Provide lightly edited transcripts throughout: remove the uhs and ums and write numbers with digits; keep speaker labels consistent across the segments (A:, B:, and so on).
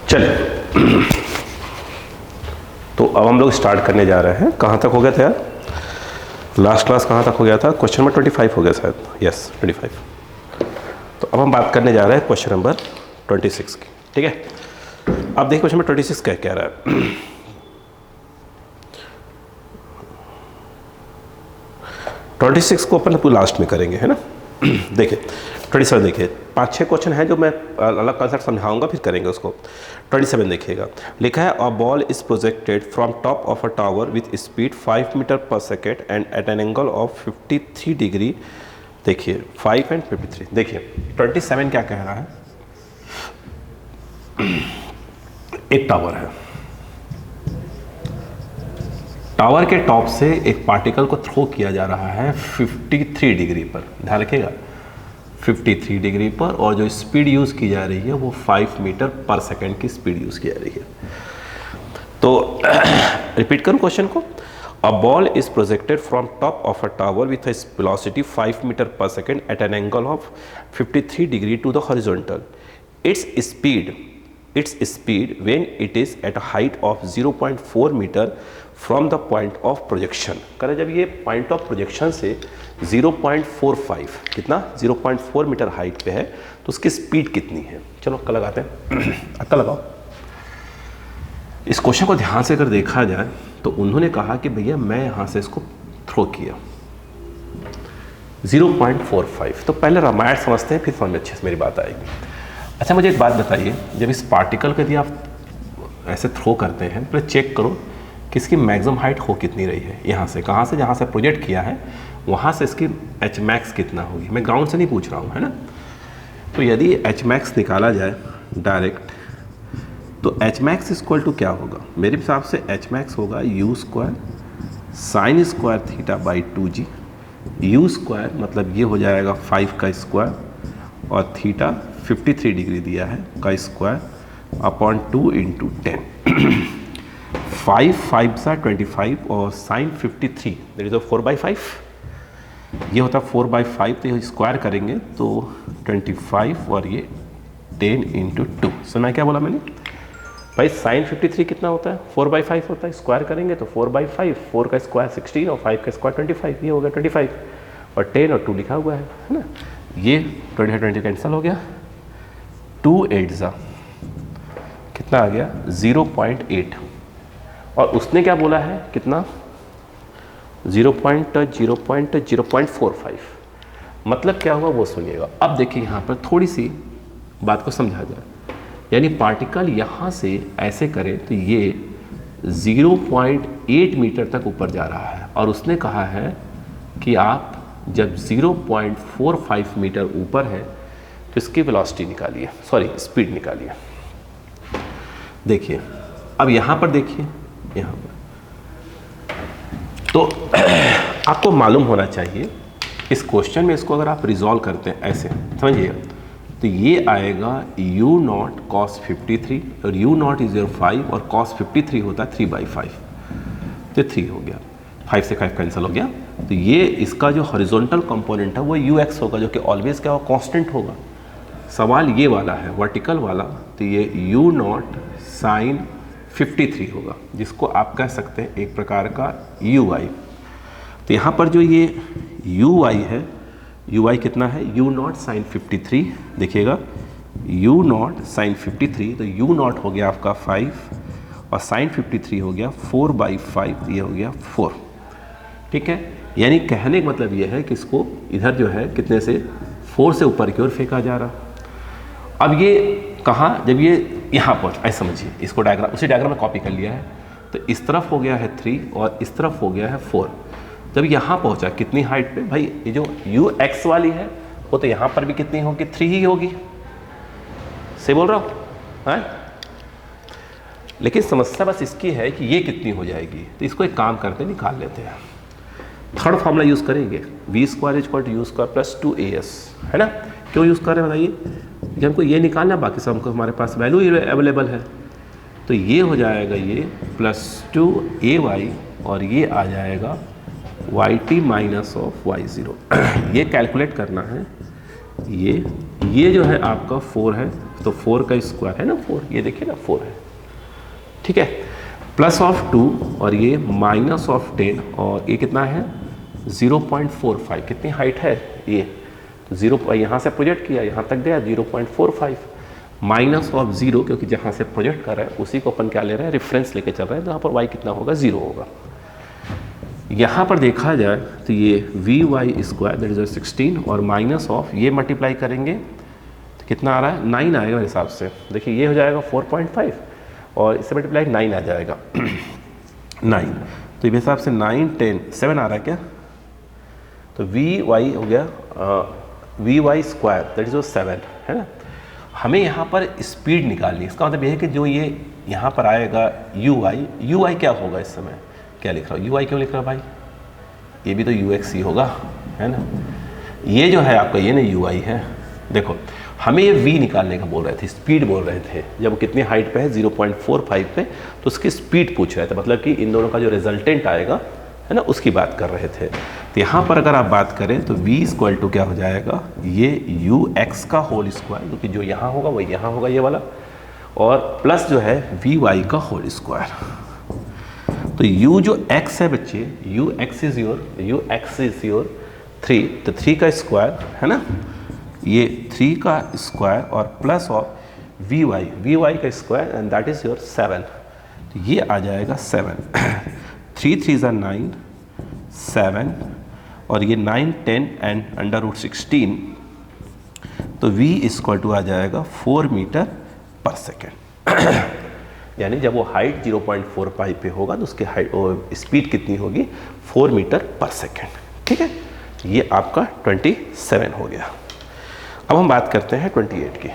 A: चलिए, तो अब हम लोग स्टार्ट करने जा रहे हैं। कहाँ तक हो गया था यार? लास्ट क्लास कहाँ तक हो गया था? क्वेश्चन नंबर 25 हो गया शायद। यस 25। तो अब हम बात करने जा रहे हैं क्वेश्चन नंबर 26 की। ठीक है, अब देखिए क्वेश्चन नंबर 26 क्या कह रहा है। 26 को अपन लास्ट में करेंगे, है ना। देखिए 27 देखिए, 5-6 क्वेश्चन है जो मैं अलग कंसेप्ट समझाऊंगा, फिर करेंगे उसको। 27 देखिएगा, लिखा है a ball is projected from top of a tower with speed 5 metre per second and at an angle of 53 degree. देखिए 5 एंड 53। देखिए 27 क्या कह रहा है, एक टावर है, टावर के टॉप से एक पार्टिकल को थ्रो किया जा रहा है 53 डिग्री पर, ध्यान रखिएगा 53 डिग्री पर, और जो स्पीड यूज़ की जा रही है वो 5 मीटर पर सेकेंड की स्पीड यूज़ की जा रही है। तो रिपीट करूं क्वेश्चन को। A ball is projected from top of a tower with a velocity 5 metre per second at an angle of 53 degree to the horizontal. its speed when it is at a height of 0.4 metre from the point of projection. करें जब ये point of projection से 0.45 कितना 0.4 metre height पे है तो उसकी speed कितनी है। चलो अक्का लगाते हैं। अक्का लगाओ। इस क्वेश्चन को ध्यान से अगर देखा जाए तो उन्होंने कहा कि भैया मैं यहाँ से इसको थ्रो किया 0.45। तो पहले रामायण समझते हैं, फिर समझ में अच्छे से मेरी बात आएगी। अच्छा मुझे एक बात बताइए, जब इस पार्टिकल को यदि आप ऐसे थ्रो करते हैं पहले चेक करो कि इसकी मैक्सिमम हाइट हो कितनी रही है। यहाँ से कहाँ से, जहाँ से प्रोजेक्ट किया है वहाँ से इसकी एच मैक्स कितना होगी। मैं ग्राउंड से नहीं पूछ रहा हूँ, है ना। तो यदि एच मैक्स निकाला जाए डायरेक्ट तो एच मैक्स इक्वल टू क्या होगा, मेरे हिसाब से एच मैक्स होगा you square sine square theta by 2g। You square मतलब ये हो जाएगा 5 का स्क्वायर और थीटा 53 डिग्री दिया है का स्क्वायर अपॉन 2 इंटू 10। 5 सा 25 और साइन 53 दैट इज 4/5। ये होता है 4/5, तो ये स्क्वायर करेंगे तो 25 और ये 10 इंटू 2। सुना क्या बोला मैंने भाई, साइन 53 कितना होता है 4/5 होता है, स्क्वायर करेंगे तो 4/5, 4 का स्क्वायर 16 और 5 का स्क्वायर 25, ये हो गया 25 और 10 और 2 लिखा हुआ है ना। ये 20 कैंसिल हो गया, 2 8 सा कितना आ गया 0.8 और उसने क्या बोला है कितना 0.45। मतलब क्या हुआ वो सुनिएगा। अब देखिए यहाँ पर थोड़ी सी बात को समझा जाए, यानी पार्टिकल यहाँ से ऐसे करें तो ये 0.8 मीटर तक ऊपर जा रहा है और उसने कहा है कि आप जब 0.45 मीटर ऊपर है तो इसकी वेलोसिटी निकालिए, सॉरी स्पीड निकालिए। देखिए अब यहाँ पर देखिए, यहाँ पर तो आपको मालूम होना चाहिए इस क्वेश्चन में, इसको अगर आप रिजॉल्व करते हैं ऐसे समझिएगा तो ये आएगा u नॉट cos 53 और u नॉट इज योर 5 और cos 53 होता है 3/5, तो 3 हो गया, 5 से 5 कैंसिल हो गया। तो ये इसका जो हॉरिजॉन्टल कंपोनेंट है वो ux होगा, जो कि ऑलवेज क्या होगा कांस्टेंट होगा। सवाल ये वाला है वर्टिकल वाला, तो ये u नॉट साइन 53 होगा, जिसको आप कह सकते हैं एक प्रकार का ui। तो यहाँ पर जो ये ui है, ui कितना है u नॉट साइन 53, देखिएगा u नॉट साइन 53, तो u नॉट हो गया आपका 5 और साइन 53 हो गया 4/5, ये हो गया 4। ठीक है, यानी कहने का मतलब ये है कि इसको इधर जो है कितने से 4 से ऊपर की ओर फेंका जा रहा। अब ये कहाँ, जब ये यहाँ पहुँच, ऐसे समझिए इसको डायग्राम, उसी डायग्राम में कॉपी कर लिया है। तो इस तरफ हो गया है 3 और इस तरफ हो गया है 4। जब यहाँ पहुँचा कितनी हाइट पे भाई, ये जो ux वाली है वो तो यहाँ पर भी कितनी होगी 3 ही होगी, से बोल रहा हूँ हाँ। लेकिन समस्या बस इसकी है कि ये कितनी हो जाएगी। तो इसको एक काम करते निकाल लेते हैं, थर्ड फॉर्मूला यूज़ करेंगे v square equal to u square plus 2as, है ना। क्यों यूज़ कर रहे हैं बताइए, कि हमको ये निकालना, बाकी सब हमको हमारे पास वैल्यू अवेलेबल है। तो ये हो जाएगा ये प्लस 2ay और ये आ जाएगा yt माइनस ऑफ y0। ये कैलकुलेट करना है, ये जो है आपका 4 है, तो 4 का स्क्वायर है ना 4, ये देखिए ना 4 है, ठीक है, प्लस ऑफ 2 और ये माइनस ऑफ 10 और ये कितना है 0.45, कितनी हाइट है ये, तो 0 यहाँ से प्रोजेक्ट किया यहाँ तक गया 0.45, माइनस ऑफ 0 क्योंकि जहाँ से प्रोजेक्ट कर रहा है उसी को अपन क्या ले रहे हैं रेफरेंस लेके चल रहे हैं, तो यहाँ पर y कितना होगा 0 होगा। यहाँ पर देखा जाए तो ये v y square that is 16 और माइनस ऑफ ये मल्टीप्लाई करेंगे तो कितना आ रहा है 9 आएगा मेरे हिसाब से, देखिए ये हो जाएगा 4.5 और इससे मल्टीप्लाई 9 आ जाएगा 9, तो ये हिसाब से 9 10 7 आ रहा है क्या, तो वी वाई हो गया v y square that is 7 है ना। हमें यहाँ पर स्पीड निकालनी है, इसका मतलब ये है कि जो ये यहाँ पर आएगा यू आई क्या होगा इस समय, क्या लिख रहा हूँ यू आई क्यों लिख रहा हूँ भाई, ये भी तो यू एक्स ही होगा है ना, ये जो है आपका ये ना यू आई है। देखो हमें ये v निकालने का बोल रहे थे, स्पीड बोल रहे थे, जब वो कितनी हाइट पे है 0.45 पे, तो उसकी स्पीड पूछ रहे थे, मतलब कि इन दोनों का जो रिजल्टेंट आएगा है ना उसकी बात कर रहे थे। तो यहाँ पर अगर आप बात करें तो v इक्वल टू क्या हो जाएगा, ये यू एक्स का होल स्क्वायर, क्योंकि जो यहाँ होगा वो यहाँ होगा ये वाला, और प्लस जो है वी वाई का होल स्क्वायर। तो u जो x है बच्चे, यू एक्स इज योर 3, तो 3 का स्क्वायर है ना, ये 3 का स्क्वायर और प्लस ऑफ वी वाई का square and that is your 7, तो ये आ जाएगा 7 3 3 ज़ा 9 7 और ये 9 10 एंड अंडर रूट 16, तो v इक्वल टू आ जाएगा 4 मीटर पर सेकेंड यानी जब वो हाइट 0.45 पे होगा तो उसकी हाइट स्पीड कितनी होगी 4 मीटर पर सेकेंड, ठीक है। ये आपका 27 हो गया। अब हम बात करते हैं 28 की।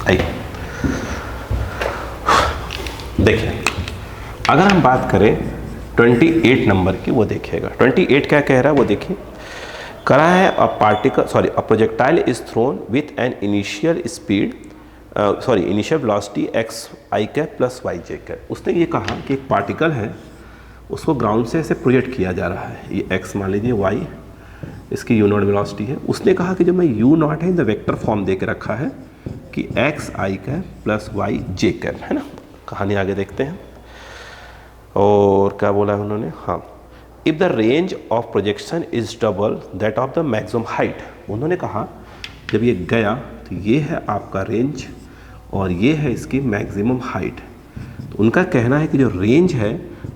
A: आइए देखिए, अगर हम बात करें 28 नंबर की, वो देखिएगा 28 क्या कह रहा है वो देखिए, करा है a projectile is thrown with an initial speed initial velocity x i cap plus y j cap. उसने ये कहा कि एक पार्टिकल है उसको ग्राउंड से ऐसे प्रोजेक्ट किया जा रहा है, ये एक्स मान लीजिए, वाई इसकी यू नॉट वेलोसिटी है। उसने कहा कि जब मैं यू नॉट है इन द वेक्टर फॉर्म दे के रखा है कि x i cap plus y j cap, है ना। कहानी आगे देखते हैं और क्या बोला है उन्होंने, हाँ, if the range of projection is double that of the maximum height. उन्होंने कहा जब ये गया तो ये है आपका रेंज और ये है इसकी मैक्सिमम हाइट, तो उनका कहना है कि जो रेंज है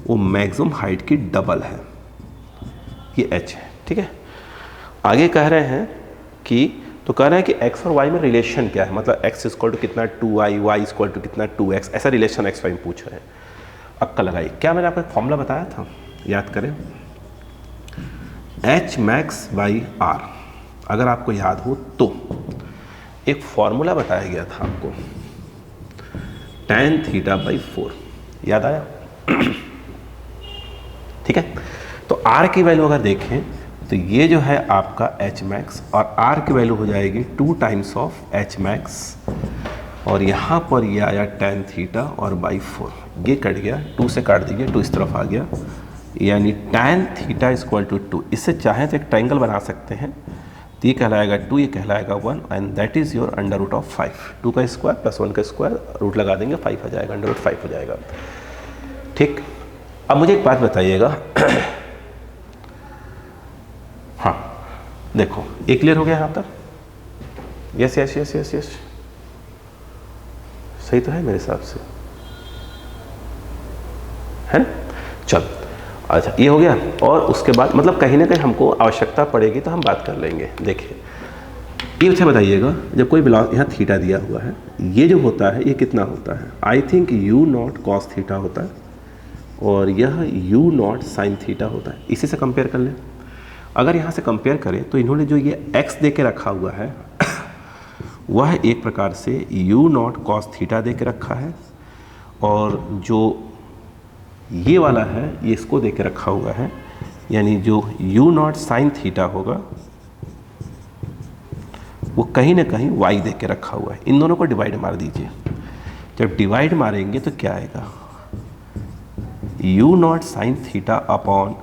A: वो मैक्सिमम हाइट की डबल है, ये h है, ठीक है। आगे कह रहे हैं कि तो कह रहे हैं कि x और y में रिलेशन क्या है, मतलब x इक्वल टू कितना 2y, y इक्वल टू कितना 2x, ऐसा रिलेशन x y में पूछ रहे हैं। अक्का लगाई, क्या मैंने आपको एक फॉर्मूला बताया था, याद करें, h मैक्स बाई r, अगर आपको याद हो तो एक फॉर्मूला बताया गया था आपको tan थीटा बाई 4, याद आया ठीक है। तो r की वैल्यू अगर देखें तो ये जो है आपका h मैक्स और r की वैल्यू हो जाएगी 2 टाइम्स ऑफ h मैक्स, और यहाँ पर ये आया tan थीटा और बाई 4, ये कट गया, 2 से काट दीजिए, 2 इस तरफ आ गया, यानी tan थीटा इक्वल टू 2। इससे चाहें तो एक ट्रायंगल बना सकते हैं, तो ये कहलाएगा 2, ये कहलाएगा 1 and that is your under root of 5। 2 का स्क्वायर प्लस 1 का स्क्वायर, रूट लगा देंगे, 5 आ जाएगा, अंडर रूट 5 हो जाएगा, ठीक। अब मुझे एक बात बताइएगा हाँ देखो, ये क्लियर हो गया यहाँ तक, yes yes yes yes yes, सही तो है मेरे हिसाब से, है ना। चल अच्छा, ये हो गया। और उसके बाद मतलब कहीं ना कहीं हमको आवश्यकता पड़ेगी तो हम बात कर लेंगे। देखिए ये अच्छा बताइएगा, जब कोई यहाँ थीटा दिया हुआ है, ये जो होता है ये कितना होता है, I think you naught cos theta होता है और यह यू नॉट साइन थीटा होता है। इसी से कंपेयर कर लें, अगर यहाँ से कंपेयर करें तो इन्होंने जो ये x दे के रखा हुआ है वह एक प्रकार से यू नॉट कॉस थीटा दे के रखा है, और जो ये वाला है ये इसको दे के रखा हुआ है, यानी जो यू नॉट साइन थीटा होगा वो कहीं ना कहीं y दे के रखा हुआ है। इन दोनों को डिवाइड मार दीजिए, जब डिवाइड मारेंगे तो क्या आएगा, u naught sine theta upon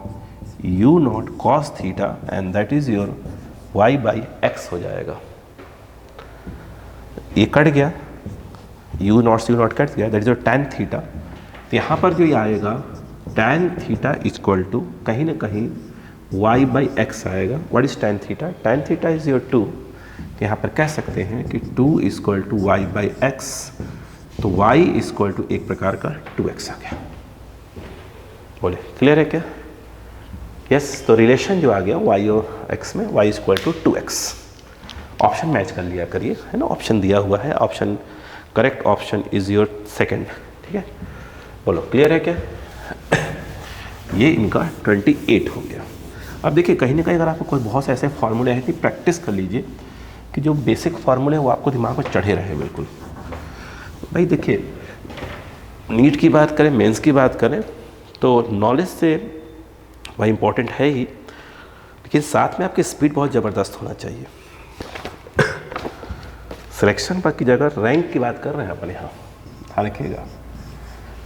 A: u naught cos theta and that is your y by x हो जाएगा। ये कट गया, यू नॉट कट गया, that is your tan theta. तो यहाँ पर जो ये आएगा टैन थीटा इक्वल टू कहीं ना कहीं वाई बाई एक्स आएगा। What is tan theta? Tan theta is your 2। तो यहाँ पर कह सकते हैं कि 2 equal to y by x. तो y इक्वल टू एक प्रकार का 2x आ गया। बोले क्लियर है क्या? यस। तो रिलेशन जो आ गया y और x में, y equal to 2x। Option match कर लिया करिए, है ना, ऑप्शन दिया हुआ है, option correct option is your second. ठीक है, बोलो क्लियर है क्या? ये इनका 28 हो गया। अब देखिए कहीं ना कहीं अगर आपको कोई बहुत से ऐसे फॉर्मूले हैं कि प्रैक्टिस कर लीजिए कि जो बेसिक फार्मूले वो आपको दिमाग में चढ़े रहे बिल्कुल। भाई देखिए, नीट की बात करें, मेंस की बात करें, तो नॉलेज से वह इम्पोर्टेंट है ही, लेकिन साथ में आपकी स्पीड बहुत ज़बरदस्त होना चाहिए। सिलेक्शन पर की जगह रैंक की बात कर रहे हैं अपन यहाँ, ध्यान रखिएगा।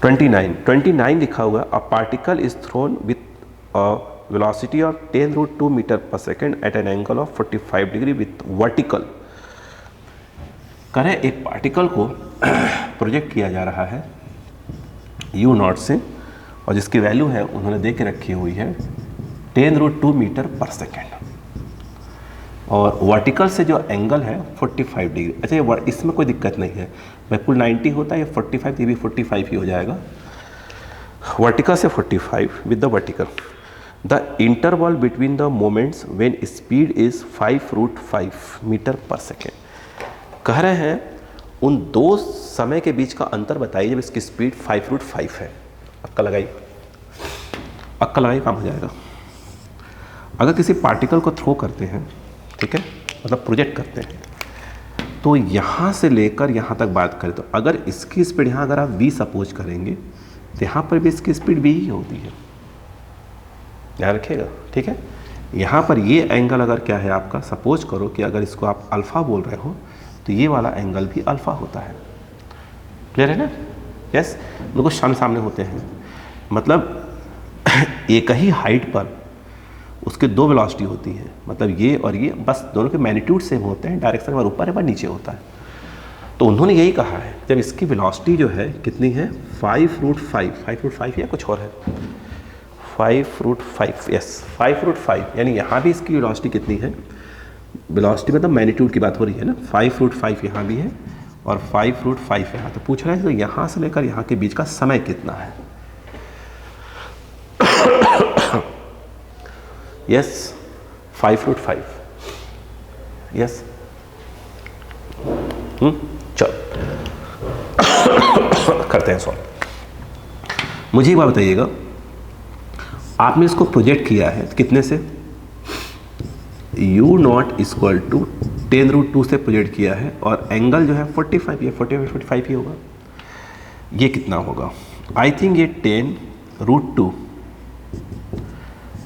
A: 29 लिखा हुआ, a particle is thrown with a velocity of 10√2 metre per second at an angle of 45 degree with vertical. करें एक पार्टिकल को प्रोजेक्ट किया जा रहा है यू नॉट से, और जिसकी वैल्यू है उन्होंने दे के रखी हुई है 10√2 मीटर पर सेकेंड, और वर्टिकल से जो एंगल है 45 डिग्री। अच्छा, ये इसमें कोई दिक्कत नहीं है, बिल्कुल 90 होता है, ये 45, ये भी 45 ही हो जाएगा। वर्टिकल से 45 with the vertical. The interval between the moments when speed is 5√5 metre per second. कह रहे हैं उन दो समय के बीच का अंतर बताइए जब इसकी स्पीड 5√5 है। अक्का लगाइए काम हो जाएगा। अगर किसी पार्टिकल को थ्रो करते हैं, ठीक है, मतलब प्रोजेक्ट करते हैं, तो यहाँ से लेकर यहाँ तक बात करें तो अगर इसकी स्पीड यहाँ अगर आप v सपोज करेंगे तो यहाँ पर भी इसकी स्पीड v ही होती है, ध्यान रखिएगा। ठीक है, यहाँ पर ये एंगल अगर क्या है आपका, सपोज करो कि अगर इसको आप अल्फ़ा बोल रहे हो तो ये वाला एंगल भी अल्फ़ा होता है। क्लियर है ना? यस, बिल्कुल सामने होते हैं, मतलब एक ही हाइट पर उसके दो वेलोसिटी होती है, मतलब ये और ये, बस दोनों के मैग्नीट्यूड सेम होते हैं, डायरेक्शन बार ऊपर है बार नीचे होता है। तो उन्होंने यही कहा है, जब इसकी वेलोसिटी जो है कितनी है 5√5 या कुछ और है 5√5, यस 5√5, यानी यहाँ भी इसकी वेलोसिटी कितनी है, वेलोसिटी मतलब मैग्नीट्यूड की बात हो रही है ना, 5√5 यहाँ भी है और 5√5 यहाँ। तो पूछ रहा है तो यहाँ से लेकर यहाँ के बीच का समय कितना है। Yes 5√5, yes. चलो करते हैं सॉल्व। मुझे एक बात बताइएगा, आपने इसको प्रोजेक्ट किया है कितने से, u नॉट इक्वल टू 10√2 से प्रोजेक्ट किया है, और एंगल जो है 45, ये 45 ही होगा। ये कितना होगा, आई थिंक ये 10√2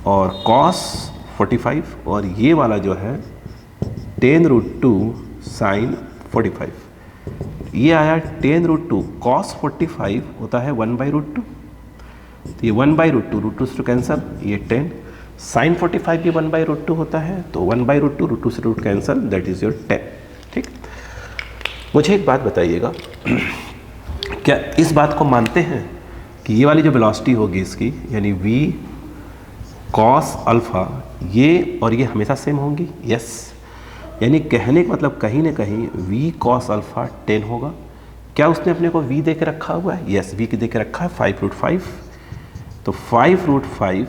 A: और cos 45, और ये वाला जो है 10√2 sin 45। ये आया 10√2 cos 45 होता है 1/√2, तो ये 1/√2, √2 से कैंसिल, ये 10 sin 45 भी 1/√2 होता है, तो 1/√2, √2 से root cancel, that is your 10। ठीक, मुझे एक बात बताइएगा, क्या इस बात को मानते हैं कि ये वाली जो वेलोसिटी होगी इसकी, यानी v cos अल्फ़ा, ये और ये हमेशा सेम होंगी? यस, यानी कहने का मतलब कहीं ना कहीं v cos अल्फ़ा 10 होगा। क्या उसने अपने को v दे के रखा हुआ है? यस, v दे के रखा है 5√5, तो 5√5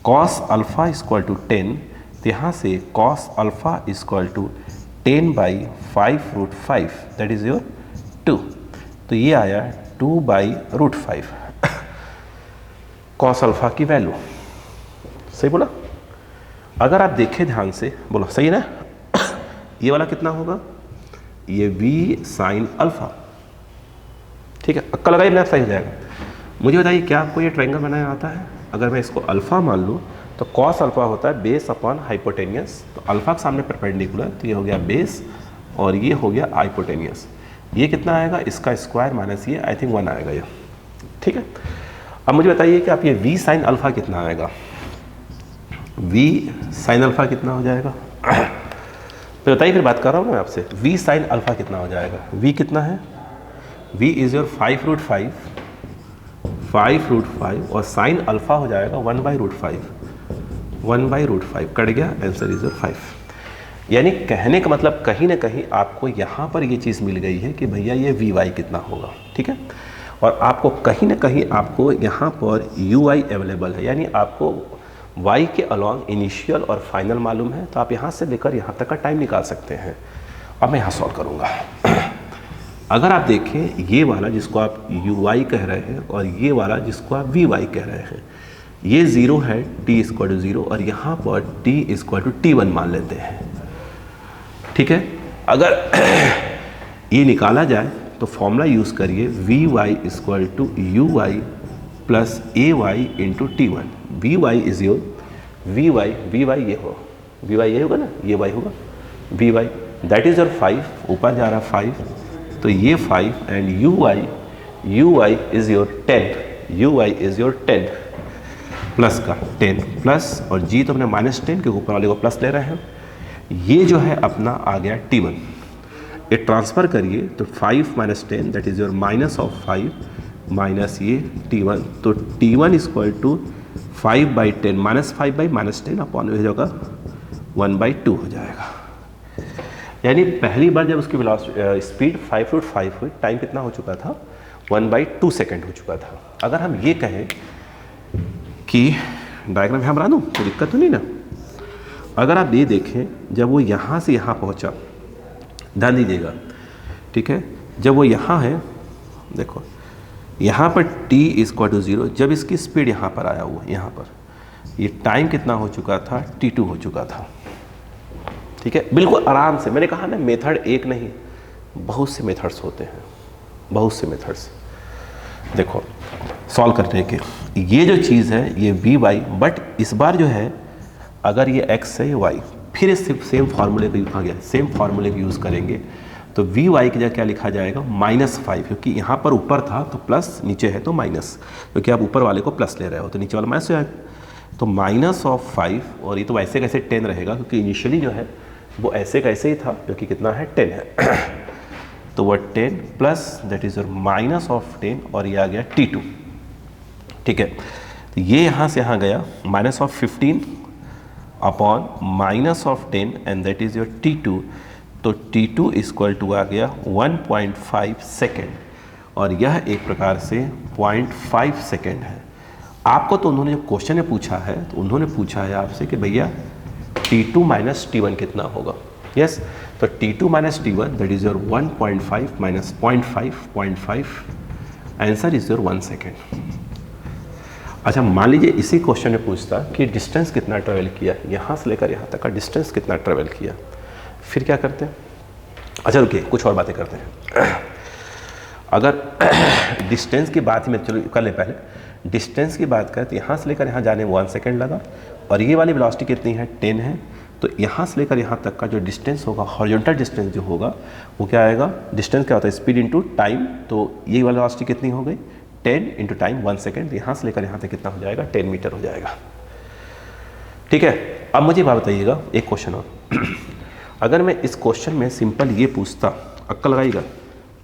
A: cos अल्फ़ा इक्वल टू 10, तो यहाँ से cos alpha equal to 10/5√5, that is your 2। तो ये आया 2/√5 cos अल्फ़ा की वैल्यू। सही बोला? अगर आप देखें ध्यान से, बोलो सही है ना? ये वाला कितना होगा, ये v sin अल्फ़ा। ठीक है, अक्का लगाइए, मेरा सही हो जाएगा। मुझे बताइए, क्या आपको ये ट्रायंगल बनाया आता है? अगर मैं इसको अल्फ़ा मान लूँ तो cos अल्फ़ा होता है बेस अपॉन हाइपोटेनियस, तो अल्फ़ा के सामने परपेंडिकुलर, तो ये हो गया बेस और ये हो गया हाइपोटेनियस। ये कितना आएगा, इसका स्क्वायर माइनस ये आई थिंक 1 आएगा ये, ठीक है। अब मुझे बताइए कि आप ये v साइन अल्फा कितना आएगा, v साइन अल्फा कितना हो जाएगा तो बताइए, फिर बात कर रहा हूँ ना मैं आपसे, v साइन अल्फा कितना हो जाएगा, v कितना है, v इज योर 5√5 और साइन अल्फा हो जाएगा 1/√5 कट गया, आंसर इज योर 5। यानी कहने का मतलब कहीं ना कहीं आपको यहाँ पर ये चीज़ मिल गई है कि भैया ये vy कितना होगा, ठीक है। और आपको कहीं ना कहीं आपको यहाँ पर ui अवेलेबल है, यानी आपको y के अलॉन्ग इनिशियल और फाइनल मालूम है, तो आप यहाँ से लेकर यहाँ तक का टाइम निकाल सकते हैं। अब मैं यहाँ सॉल्व करूँगा। अगर आप देखें ये वाला जिसको आप ui कह रहे हैं और ये वाला जिसको आप vy कह रहे हैं, ये 0 है, t = 0 और यहाँ पर t = t1 मान लेते हैं, ठीक है। अगर ये निकाला जाए तो फॉर्मूला यूज़ करिए, vy = uy + ay × t1। vy is your vy ये हो, vy ये होगा ना, ये y होगा, vy दैट इज योर 5, ऊपर जा रहा 5 तो ये 5 and uy is your 10, uy is your 10 plus का 10 प्लस और g तो अपने -10 क्योंकि ऊपर वाले को प्लस ले रहे हैं। ये जो है अपना आ गया t1, ये ट्रांसफ़र करिए तो 5 - 10 दैट इज़ योर -5 माइनस ये t1, तो t1 = 5/10 -5/-10 अपॉन हो जाएगा 1/2 हो जाएगा। यानी पहली बार जब उसकी स्पीड 5√5 हुई, टाइम कितना हो चुका था, 1/2 सेकेंड हो चुका था। अगर हम ये कहें कि डायग्राम यहाँ बना दूँ तो दिक्कत तो नहीं ना। अगर आप ये देखें, जब वो यहाँ से यहाँ पहुँचा, ध्यान दीजिएगा, ठीक है, जब वो यहाँ है, देखो यहाँ पर t = 0, जब इसकी स्पीड यहाँ पर आया हुआ, यहाँ पर ये टाइम कितना हो चुका था, t2 हो चुका था, ठीक है। बिल्कुल आराम से, मैंने कहा ना मेथड एक नहीं, बहुत से मेथड्स होते हैं, बहुत से मेथड्स देखो सॉल्व करने के। ये जो चीज़ है ये vy, बट इस बार जो है अगर ये x है, ये y, फिर इस सेम फार्मूले को आ गया, सेम फार्मूले को यूज़ करेंगे तो vy की जगह क्या लिखा जाएगा, -5, क्योंकि यहाँ पर ऊपर था तो प्लस, नीचे है तो माइनस, क्योंकि आप ऊपर वाले को प्लस ले रहे हो तो नीचे वाला माइनस हो जाएगा, तो -5 और ये तो वैसे कैसे 10 रहेगा क्योंकि इनिशियली जो है वो ऐसे कैसे ही था, जो कि कितना है 10 है तो वह 10 प्लस दैट इज़ -10 और ये आ गया t2, ठीक है। तो ये यहाँ से यहाँ गया -15 upon -10 and that is your t2, तो t2 = आ गया 1.5 सेकेंड और यह एक प्रकार से 0.5 सेकेंड है। आपको तो उन्होंने जो क्वेश्चन में पूछा है, तो उन्होंने पूछा है आपसे कि भैया t2 - t1 कितना होगा, यस, तो t2 - t1 that is your 1.5 - 0.5 answer is your 1 second. अच्छा, मान लीजिए इसी क्वेश्चन में पूछता कि डिस्टेंस कितना ट्रेवल किया, यहाँ से लेकर यहाँ तक का डिस्टेंस कितना ट्रेवल किया, फिर क्या करते हैं। अच्छा रुकिए, कुछ और बातें करते हैं। अगर डिस्टेंस की बात ही मैं चलो कर ले, पहले डिस्टेंस की बात करें तो यहाँ से लेकर यहाँ जाने में 1 सेकेंड लगा और ये वाली वेलोसिटी कितनी है, 10 है, तो यहाँ से लेकर यहाँ तक का जो डिस्टेंस होगा, हॉरिजॉन्टल डिस्टेंस जो होगा वो क्या आएगा, डिस्टेंस क्या होता है, स्पीड इनटू टाइम, तो ये वाली वेलोसिटी कितनी हो गई, 10 × टाइम 1 सेकेंड, यहाँ से लेकर यहाँ तक कितना हो जाएगा, 10 मीटर हो जाएगा, ठीक है। अब मुझे बात बताइएगा एक क्वेश्चन और अगर मैं इस क्वेश्चन में सिंपल ये पूछता, अक्ल लगाइएगा,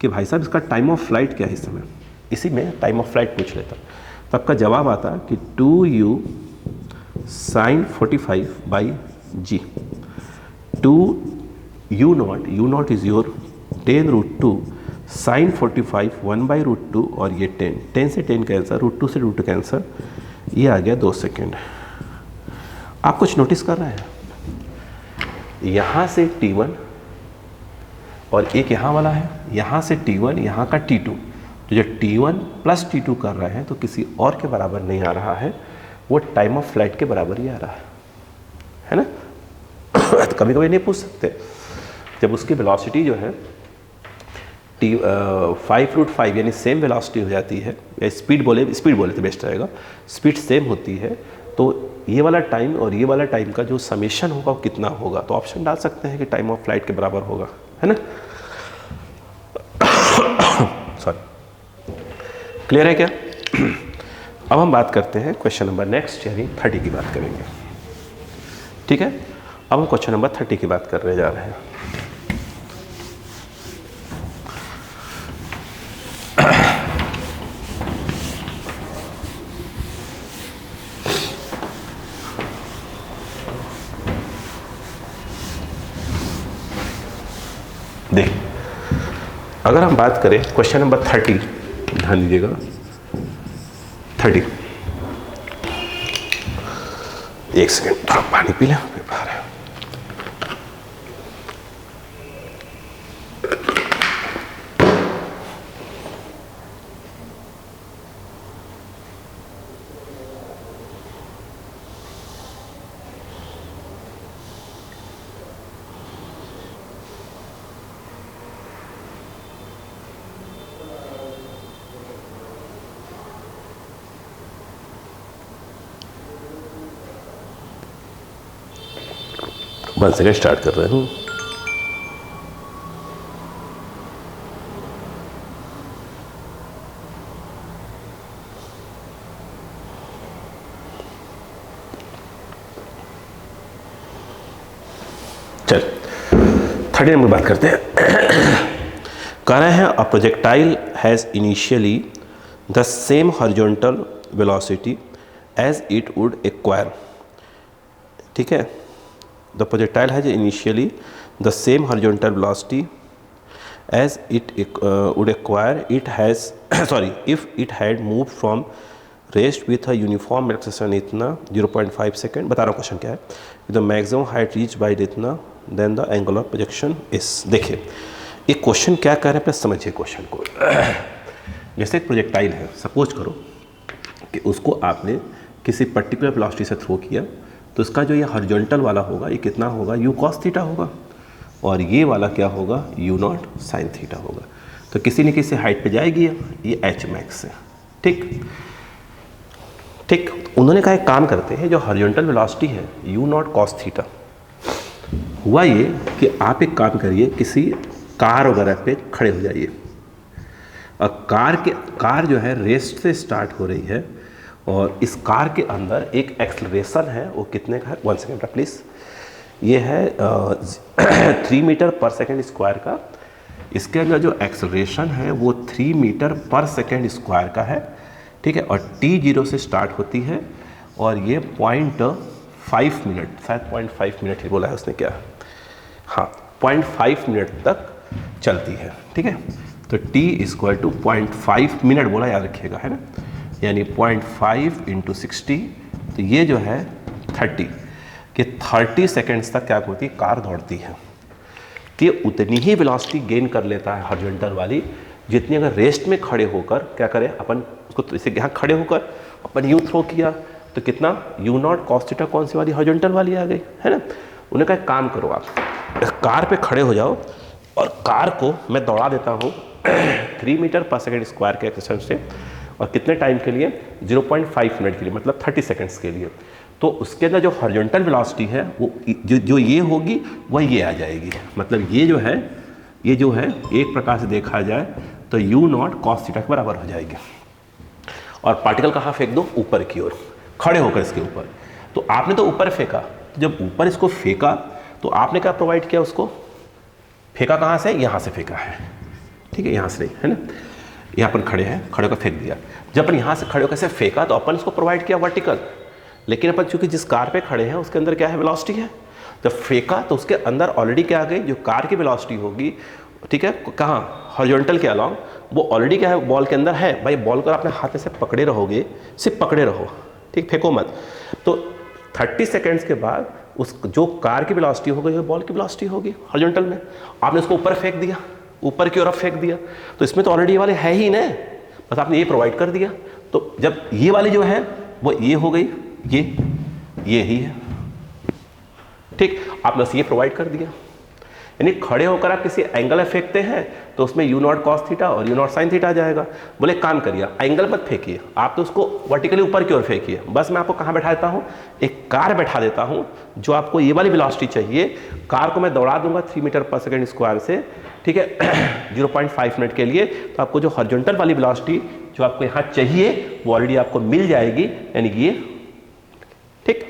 A: कि भाई साहब इसका टाइम ऑफ फ्लाइट क्या है, इस समय इसी में टाइम ऑफ फ्लाइट पूछ लेता, तो आपका जवाब आता कि 2u sin 45/g, 2u0 is your 10√2 sin 45 1/√2 और ये 10 से 10 कैंसर, √2 से √2 कैंसर, ये आ गया 2 सेकेंड। आप कुछ नोटिस कर रहे हैं, यहाँ से t1 और एक यहाँ वाला है, यहाँ से t1 यहाँ का t2, तो जो t1 + t2 कर रहे हैं तो किसी और के बराबर नहीं आ रहा है, वो टाइम ऑफ फ्लाइट के बराबर ही आ रहा है ना। तो कभी कभी नहीं पूछ सकते, जब उसकी वेलोसिटी जो है 5√5 यानी सेम वेलोसिटी हो जाती है, या स्पीड बोले तो बेस्ट रहेगा, स्पीड सेम होती है, तो ये वाला टाइम और ये वाला टाइम का जो समेशन होगा वो कितना होगा, तो ऑप्शन डाल सकते हैं कि टाइम ऑफ फ्लाइट के बराबर होगा, है ना। सॉरी, क्लियर है क्या? अब हम बात करते हैं क्वेश्चन नंबर नेक्स्ट यानी 30 की बात करेंगे। ठीक है, अब हम क्वेश्चन नंबर 30 की बात करने जा रहे हैं। देख, अगर हम बात करें क्वेश्चन नंबर 30, ध्यान दीजिएगा 30, एक सेकेंड थोड़ा पानी पी लें, फिर बाहर है। वन सेकेंड, स्टार्ट कर रहे हूँ। चल 30 नंबर बात करते हैं। कह रहे हैं a projectile has initially the same horizontal velocity as it would acquire. ठीक है, the projectile has initially the same horizontal velocity as it would acquire it has sorry if it had moved from rest with a uniform acceleration इतना 0.5 second. बता रहा हूँ question क्या है। the maximum height reached by इतना then the angle of projection is। देखिए ये question क्या कह रहे हैं, प्लस समझिए क्वेश्चन को। जैसे एक प्रोजेक्टाइल है, सपोज करो कि उसको आपने किसी पर्टिकुलर वेलोसिटी से थ्रो किया, तो इसका जो ये हॉरिजॉन्टल वाला होगा ये कितना होगा, u cos थीटा होगा, और ये वाला क्या होगा, u नॉट साइन थीटा होगा। तो किसी न किसी हाइट पे जाएगी ये h मैक्स है। ठीक ठीक, उन्होंने कहा एक काम करते हैं, जो हॉरिजॉन्टल वेलोसिटी है u नॉट cos थीटा, हुआ ये कि आप एक काम करिए, किसी कार वगैरह पे खड़े हो जाइए, और कार जो है रेस्ट से स्टार्ट हो रही है, और इस कार के अंदर एक एक्सेलरेशन है, वो कितने का है, 1 सेकेंड प्लीज़, ये है 3 मीटर पर सेकेंड स्क्वायर का। इसके अंदर जो एक्सेलरेशन है वो 3 मीटर पर सेकेंड स्क्वायर का है। ठीक है, और t0 से स्टार्ट होती है, और ये 0.5 मिनट, शायद 0.5 मिनट ही बोला है उसने, क्या, हाँ 0.5 मिनट तक चलती है। ठीक है, तो t = 0.5 मिनट बोला, याद रखिएगा, है ना, यानी 0.5 × 60, तो ये जो है 30 कि 30 सेकेंड्स तक क्या होती है, कार दौड़ती है, कि उतनी ही वेलोसिटी गेन कर लेता है हॉरिजॉन्टल वाली, जितनी अगर रेस्ट में खड़े होकर क्या करें अपन उसको, तो इसे यहाँ खड़े होकर अपन यूँ थ्रो किया, तो कितना u नॉट cos थीटा, कौन सी वाली, हॉरिजॉन्टल वाली आ गई, है ना। उन्होंने कहा काम करो, आप कार पे खड़े हो जाओ, और कार को मैं दौड़ा देता हूँ 3 मीटर पर सेकेंड स्क्वायर के एक्सेलरेशन से, और कितने टाइम के लिए, 0.5 मिनट के लिए, मतलब 30 सेकेंड्स के लिए। तो उसके अंदर जो हॉरिजॉन्टल वेलोसिटी है वो जो ये होगी वह ये आ जाएगी, मतलब ये जो है एक प्रकार से देखा जाए तो u नॉट cos थीटा के बराबर हो जाएगी। और पार्टिकल कहाँ फेंक दो, ऊपर की ओर, खड़े होकर इसके ऊपर। तो आपने तो ऊपर फेंका, तो जब ऊपर इसको फेंका तो आपने क्या प्रोवाइड किया, उसको फेंका कहाँ से, यहाँ से फेंका है। ठीक है, यहाँ से नहीं, है ना, यहाँ पर खड़े हैं, खड़े होकर फेंक दिया। जब अपन यहाँ से खड़े होकर से फेंका तो अपन इसको प्रोवाइड किया वर्टिकल, लेकिन अपन चूंकि जिस कार पे खड़े हैं उसके अंदर क्या है, वेलोसिटी है। जब फेंका तो उसके अंदर ऑलरेडी क्या आ गई, जो कार की वेलोसिटी होगी, ठीक है, कहाँ, हॉरिजॉन्टल के अलॉन्ग, वो ऑलरेडी क्या है, बॉल के अंदर है। भाई बॉल को अपने हाथ से पकड़े रहोगे, सिर्फ पकड़े रहो, ठीक, फेंको मत। तो 30 सेकेंड्स के बाद उस जो कार की वेलोसिटी होगी, जो बॉल की वेलोसिटी होगी हॉरिजॉन्टल में, आपने उसको ऊपर फेंक दिया, ऊपर की ओर फेंक दिया, तो इसमें तो ऑलरेडी ये वाले है ही ना, बस आपने ये प्रोवाइड कर दिया। तो जब ये वाली जो है वो ये हो गई, ये ही है, ठीक, आपने बस ये प्रोवाइड कर दिया। यानी खड़े होकर आप किसी एंगल में फेंकते हैं तो उसमें यू नॉट कॉस थीटा और यू नॉट साइन थीटा आ जाएगा। बोले काम करिए, एंगल मत फेंकिए, आप तो उसको वर्टिकली ऊपर की ओर फेंकिए। बस मैं आपको कहाँ बैठा देता हूँ, एक कार बैठा देता हूँ जो आपको ये वाली वेलोसिटी चाहिए। कार को मैं दौड़ा दूंगा 3 मीटर पर सेकेंड स्क्वायर से, ठीक है 0.5 मिनट के लिए। तो आपको जो हॉरिजॉन्टल वाली वेलोसिटी जो आपको यहाँ चाहिए वो ऑलरेडी आपको मिल जाएगी, यानी कि ये ठीक।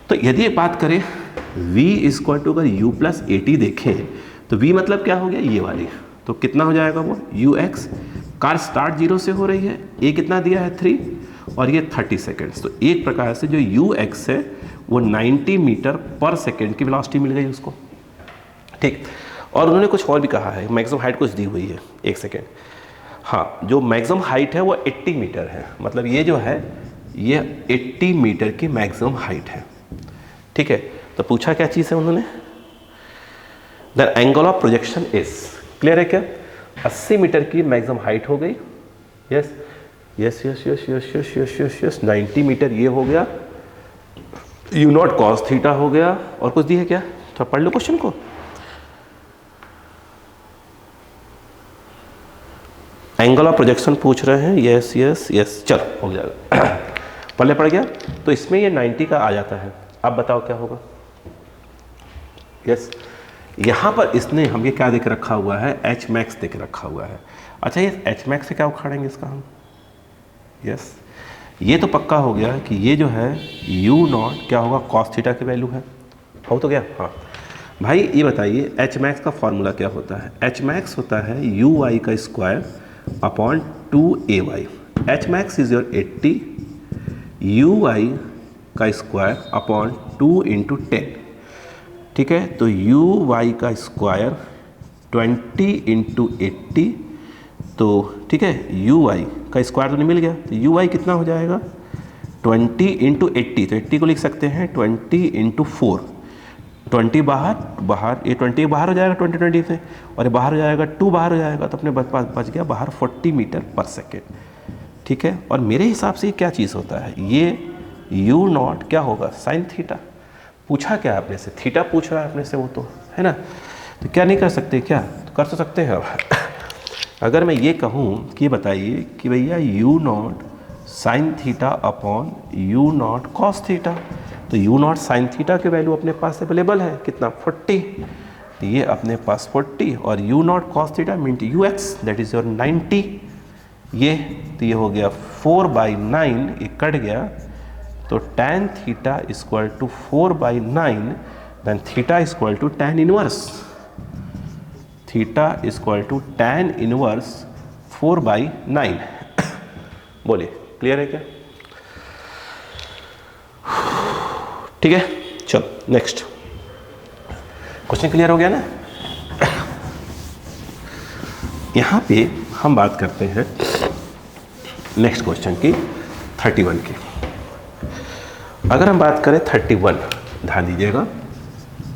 A: तो यदि एक बात करें v इक्वल टू अगर u प्लस ए टी देखें तो v मतलब क्या हो गया, ये वाली, तो कितना हो जाएगा वो ux। कार स्टार्ट 0 से हो रही है, a कितना दिया है 3 और ये 30 सेकेंड्स। तो एक प्रकार से जो ux है वो 90 मीटर पर सेकेंड की वेलोसिटी मिल गई उसको, ठीक। और उन्होंने कुछ और भी कहा है, मैक्सिमम हाइट कुछ दी हुई है, एक सेकेंड, हाँ जो मैक्सिमम हाइट है वो 80 मीटर है, मतलब ये जो है ये 80 मीटर की मैक्सिमम हाइट है, ठीक है। तो पूछा क्या चीज़ है उन्होंने, the angle of projection is, clear है क्या, 80 मीटर की मैक्सिमम हाइट हो गई, yes yes yes yes yes yes yes yes yes 90 metre ये हो गया, यू नॉट कॉस थीटा हो गया, और कुछ दी है क्या, तो पढ़ लो क्वेश्चन को। एंगल ऑफ प्रोजेक्शन पूछ रहे हैं, यस यस यस, चलो हो जाएगा पहले पड़ गया। तो इसमें ये 90 का आ जाता है, अब बताओ क्या होगा, यस यहाँ पर इसने हम ये क्या देख रखा हुआ है, एच मैक्स देख रखा हुआ है। अच्छा ये एच मैक्स से क्या उखाड़ेंगे इसका हम, यस ये तो पक्का हो गया कि ये जो है यू नॉट क्या होगा, कॉस थीटा की वैल्यू है, हो तो गया। हाँ भाई ये बताइए एच मैक्स का फॉर्मूला क्या होता है, एच मैक्स होता है यू वाई का square upon 2ay। H max is your 80, u y का स्क्वायर अपॉन 2 इंटू 10, ठीक है। तो यू वाई का स्क्वायर 20 इंटू 80, तो ठीक है यू वाई का स्क्वायर तो नहीं मिल गया, तो यू वाई कितना हो जाएगा 20 इंटू 80, तो 80 को लिख सकते हैं 20 इंटू 4, 20 बाहर ये 20 बाहर हो जाएगा 20 से, और ये बाहर हो जाएगा 2 बाहर हो जाएगा, तो अपने बच गया बाहर 40 मीटर पर सेकेंड, ठीक है। और मेरे हिसाब से क्या चीज़ होता है, ये यू नॉट क्या होगा साइन थीटा। पूछा क्या आपने से, थीटा पूछ रहा है अपने से, वो तो है ना, तो क्या नहीं कर सकते, क्या तो कर तो सकते हैं। अगर मैं ये कहूँ कि बताइए कि भैया you naught sine theta upon u naught cos theta, तो यू नॉट साइन थीटा की वैल्यू अपने पास अवेलेबल है कितना 40, तो ये अपने पास 40, और you naught cos theta mean you x that is your 90, ये तो ये हो गया 4/9, ये कट गया, तो tan theta equal to 4/9, then theta equal to tan inverse, theta equal to tan inverse 4/9 बोलिए क्लियर है क्या, ठीक है। चलो नेक्स्ट क्वेश्चन क्लियर हो गया ना। यहां पे हम बात करते हैं नेक्स्ट क्वेश्चन की 31 की। अगर हम बात करें 31, ध्यान दीजिएगा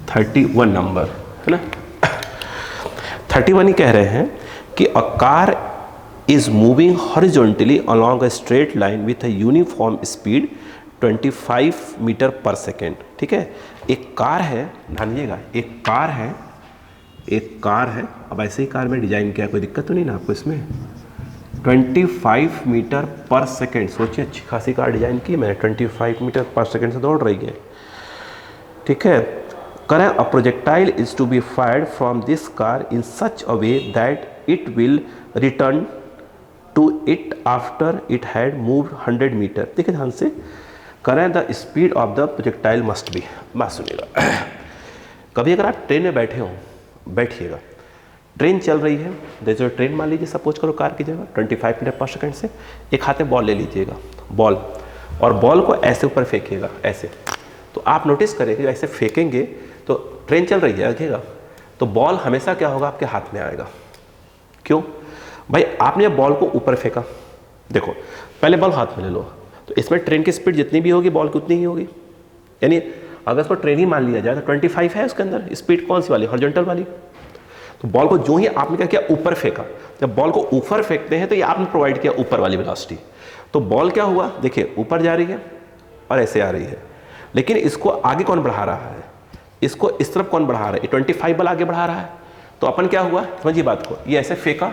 A: 31 नंबर है ना, 31 ही कह रहे हैं कि a car is moving horizontally along a straight line with a uniform speed 25 metre per second, ठीक है। एक कार है, ध्यान दीजिएगा एक कार है, अब ऐसे ही कार में डिजाइन किया, कोई दिक्कत तो नहीं ना आपको इसमें, 25 मीटर पर सेकेंड, सोचिए अच्छी खासी कार डिजाइन की मैंने, 25 मीटर पर सेकेंड से दौड़ रही है, ठीक है। करें a projectile is to be fired from this car in such a way that it will return to it after it had moved 100 metre, देखिए ध्यान से, करें the speed of the projectile must be. बात सुनिएगा, कभी अगर आप train में बैठे हो, बैठिएगा, ट्रेन चल रही है, जैसे ट्रेन मान लीजिए सपोज करो कार की जगह 25 मीटर पर सेकेंड से, एक हाथ में बॉल ले लीजिएगा, बॉल, और बॉल को ऐसे ऊपर फेंकिएगा ऐसे, तो आप नोटिस करेंगे ऐसे फेंकेंगे तो ट्रेन चल रही है रखिएगा, तो बॉल हमेशा क्या होगा आपके हाथ में आएगा, क्यों भाई, आपने बॉल को ऊपर फेंका, देखो पहले बॉल हाथ में ले लो, तो इसमें ट्रेन की स्पीड जितनी भी होगी बॉल की उतनी ही होगी, यानी अगर इसको ट्रेन ही मान लिया जाए तो 25 है उसके अंदर स्पीड, कौन सी वाली, हॉरिजॉन्टल वाली। तो बॉल को जो ही आपने क्या किया ऊपर फेंका, जब बॉल को ऊपर फेंकते हैं तो ये आपने प्रोवाइड किया ऊपर वाली वेलोसिटी, तो बॉल क्या हुआ देखिए ऊपर जा रही है और ऐसे आ रही है, लेकिन इसको आगे कौन बढ़ा रहा है, इसको इस तरफ कौन बढ़ा रहा है, 25 वाला आगे बढ़ा रहा है। तो अपन क्या हुआ, समझिए बात को, ये ऐसे फेंका,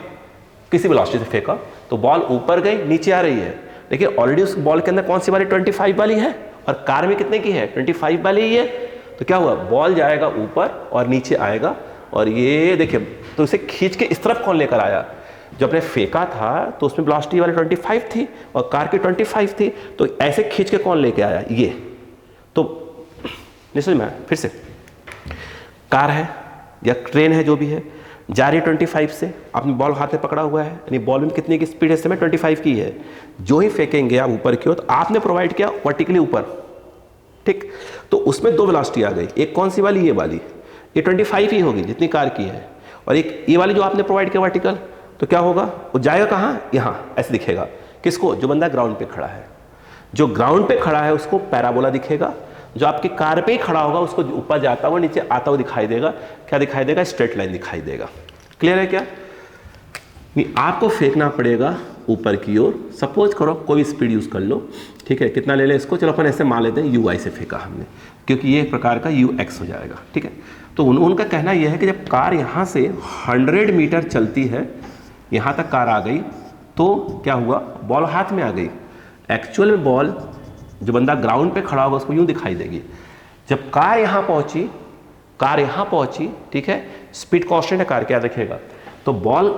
A: किसी वेलोसिटी से फेंका तो बॉल ऊपर गई, नीचे आ रही है, लेकिन ऑलरेडी उस बॉल के अंदर कौन सी वाली 25 वाली है, और कार में कितने की है, 25 वाली ही है। तो क्या हुआ, बॉल जाएगा ऊपर और नीचे आएगा, और ये देखिए, तो इसे खींच के इस तरफ कौन लेकर आया, जो आपने फेंका था तो उसमें वेलोसिटी वाली 25 थी और कार की 25 थी, तो ऐसे खींच के कौन लेके आया, ये। तो नहीं समझ में, फिर से कार है या ट्रेन है, जो भी है, जा रही है 25 से, आपने बॉल हाथ में पकड़ा हुआ है, यानी बॉल में कितनी की स्पीड है, इस समय 25 की है। जो ही फेंकेंगे आप ऊपर की ओर, तो आपने प्रोवाइड किया वर्टिकली ऊपर, ठीक, तो उसमें दो वेलोसिटी आ गई, एक कौन सी वाली, ये वाली, ये 25 ही होगी जितनी कार की है, और एक ये वाली जो आपने प्रोवाइड किया वर्टिकल, तो क्या होगा, वो जाएगा कहाँ, यहाँ ऐसे दिखेगा, किसको, जो बंदा ग्राउंड पे खड़ा है। जो ग्राउंड पे खड़ा है उसको पैराबोला दिखेगा, जो आपकी कार पे ही खड़ा होगा उसको ऊपर जाता हुआ नीचे आता हुआ दिखाई देगा, क्या दिखाई देगा, स्ट्रेट लाइन दिखाई देगा। क्लियर है क्या, नहीं आपको फेंकना पड़ेगा ऊपर की ओर, सपोज करो कोई भी स्पीड यूज कर लो, ठीक है, कितना ले ले इसको, चलो अपन ऐसे मान लेते हैं UI से फेंका हमने, क्योंकि ये एक प्रकार का UX हो जाएगा, ठीक है। तो उनका कहना यह है कि जब कार यहाँ से 100 मीटर चलती है, यहाँ तक कार आ गई, तो क्या हुआ, बॉल हाथ में आ गई। एक्चुअल में बॉल जो बंदा ग्राउंड पे खड़ा होगा उसको यूं दिखाई देगी। जब कार यहाँ पहुंची, ठीक है, स्पीड कांस्टेंट है कार, क्या रखेगा, तो बॉल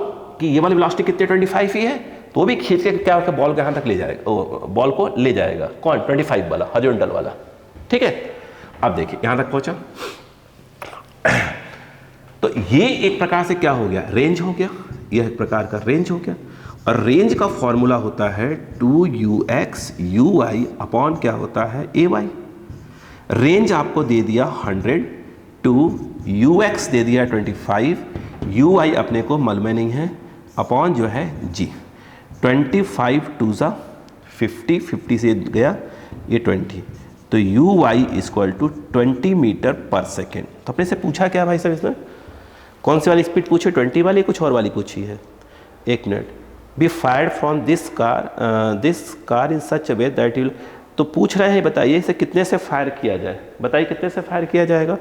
A: की ये वाली वेलोसिटी कितनी 25 ही है, तो भी खींच के क्या होगा, बॉल को यहाँ तक ले जाएगा, बॉल को ले जाएगा कौन, 25 वाला, हॉरिजॉन्टल वाला, ठीक है। अब देखिए यहाँ तक पहुंचा, तो ये एक प्रकार से क्या हो गया, रेंज हो गया, यह एक प्रकार का रेंज हो गया। और रेंज का फॉर्मूला होता है 2ux ui अपॉन क्या होता है, ay। रेंज आपको दे दिया 100, 2ux दे दिया 25, ui अपने को मालूम नहीं है, अपॉन जो है g, 25 2 ज़ा 50, 50 से गया ये 20, तो ui equal to 20 metre per second. तो अपने से पूछा क्या भाई साहब, इसमें कौन सी वाली स्पीड पूछी, 20 वाली, कुछ और वाली पूछी है, एक minute, B fired from this car in such a way that will, तो पूछ रहे हैं, बताइए इसे कितने से फायर किया जाए, बताइए कितने से फायर किया जाएगा,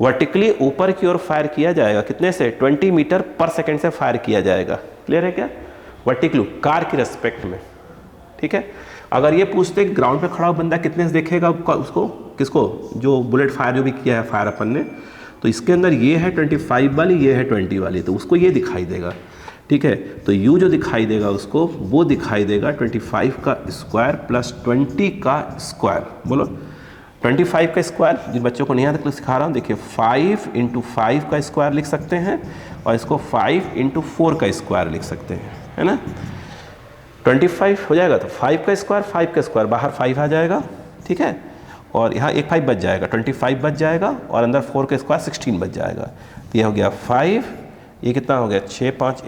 A: वर्टिकली ऊपर की ओर फायर किया जाएगा, कितने से, 20 मीटर पर सेकेंड से फायर किया जाएगा। क्लियर है क्या, वर्टिकली कार की रेस्पेक्ट में, ठीक है। अगर ये पूछते ग्राउंड पे खड़ा हुआ बंदा कितने से देखेगा उसको, किसको, जो बुलेट फायर जो भी किया है फायर अपन ने, तो इसके अंदर ये है 25 वाली, ये है 20 वाली, तो उसको ये दिखाई देगा, ठीक है। तो u जो दिखाई देगा उसको, वो दिखाई देगा 25 का स्क्वायर प्लस 20 का स्क्वायर, बोलो 25 का स्क्वायर, जिन बच्चों को नहीं आता सिखा रहा हूँ, देखिए 5 × 5 का स्क्वायर लिख सकते हैं, और इसको 5 × 4 का स्क्वायर लिख सकते हैं, है ना। 25 हो जाएगा तो 5 का स्क्वायर, 5 का स्क्वायर बाहर 5 आ जाएगा, ठीक है, और यहाँ एक 5 बच जाएगा, 25 बच जाएगा, और अंदर 4 का स्क्वायर 16 बच जाएगा। तो ये हो गया 5, ये कितना हो गया, 6 5